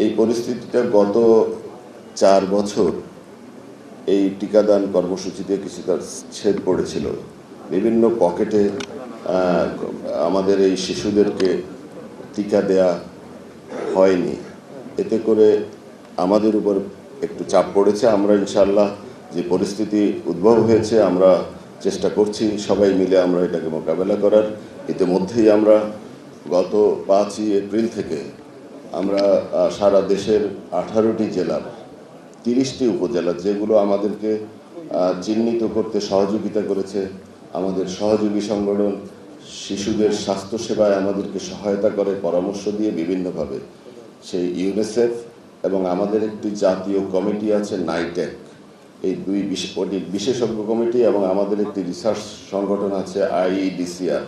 এই পরিস্থিতিটা গত 4 বছর এই টিকাদান কর্মসূচিতে কিছুটা ছেদ পড়েছিল। বিভিন্ন পকেটে আমাদের এই শিশুদেরকে টিকা দেয়া হয়নি। এতে করে আমাদের উপর একটু চাপ পড়েছে। আমরা ইনশাআল্লাহ যে পরিস্থিতি উদ্ভব হয়েছে আমরা চেষ্টা করছি সবাই মিলে আমরা এটাকে মোকাবেলা করার। ইতিমধ্যেই আমরা গত 5ই এপ্রিল থেকে আমরা সারা দেশের 18টি জেলার 30টি উপজেলা যেগুলো আমাদেরকে চিহ্নিত করতে সহযোগিতা করেছে, আমাদের সহযোগী সংগঠন শিশুদের স্বাস্থ্যসেবায় আমাদেরকে সহায়তা করে পরামর্শ দিয়ে বিভিন্নভাবে, সেই ইউনিসেফ এবং আমাদের একটি জাতীয় কমিটি আছে নাইটেক, এই দুই বিশেষজ্ঞ কমিটি এবং আমাদের একটি রিসার্চ সংগঠন আছে IEDCR,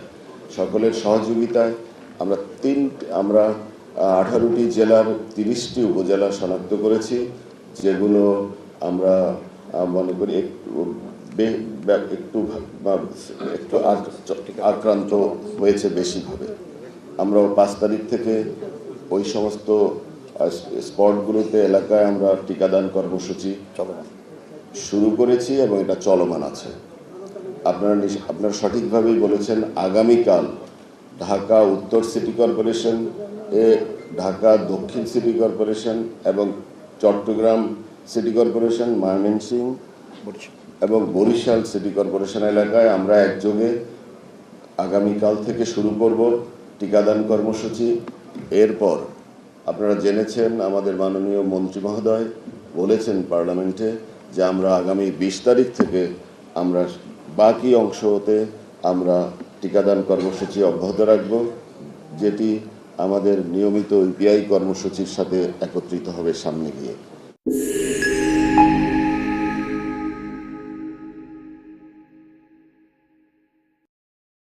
সকলের সহযোগিতায় আমরা 18টি জেলার 30টি উপজেলা শনাক্ত করেছি, যেগুলো আমরা মনে করি একটু আক্রান্ত হয়েছে বেশিভাবে। আমরা 5 তারিখ থেকে ওই সমস্ত স্পটগুলোতে এলাকায় আমরা টিকাদান কর্মসূচি শুরু করেছি এবং এটা চলমান আছে। আপনারা সঠিকভাবেই বলেছেন, আগামীকাল ঢাকা উত্তর সিটি কর্পোরেশন, ঢাকা দক্ষিণ সিটি কর্পোরেশন এবং চট্টগ্রাম সিটি কর্পোরেশন, ময়মনসিংহ এবং বরিশাল সিটি কর্পোরেশন এলাকায় আমরা একযোগে আগামীকাল থেকে শুরু করব টিকাদান কর্মসূচি। এরপর আপনারা জেনেছেন আমাদের মাননীয় মন্ত্রী মহোদয় বলেছেন পার্লামেন্টে যে আমরা আগামী 20 তারিখ থেকে আমরা বাকি অংশতে আমরা টিকাদান কর্মসূচি অব্যাহত রাখব, যেটি আমাদের নিয়মিত ইপিআই কর্মসূচির সাথে একত্রিত হবে সামনে গিয়ে।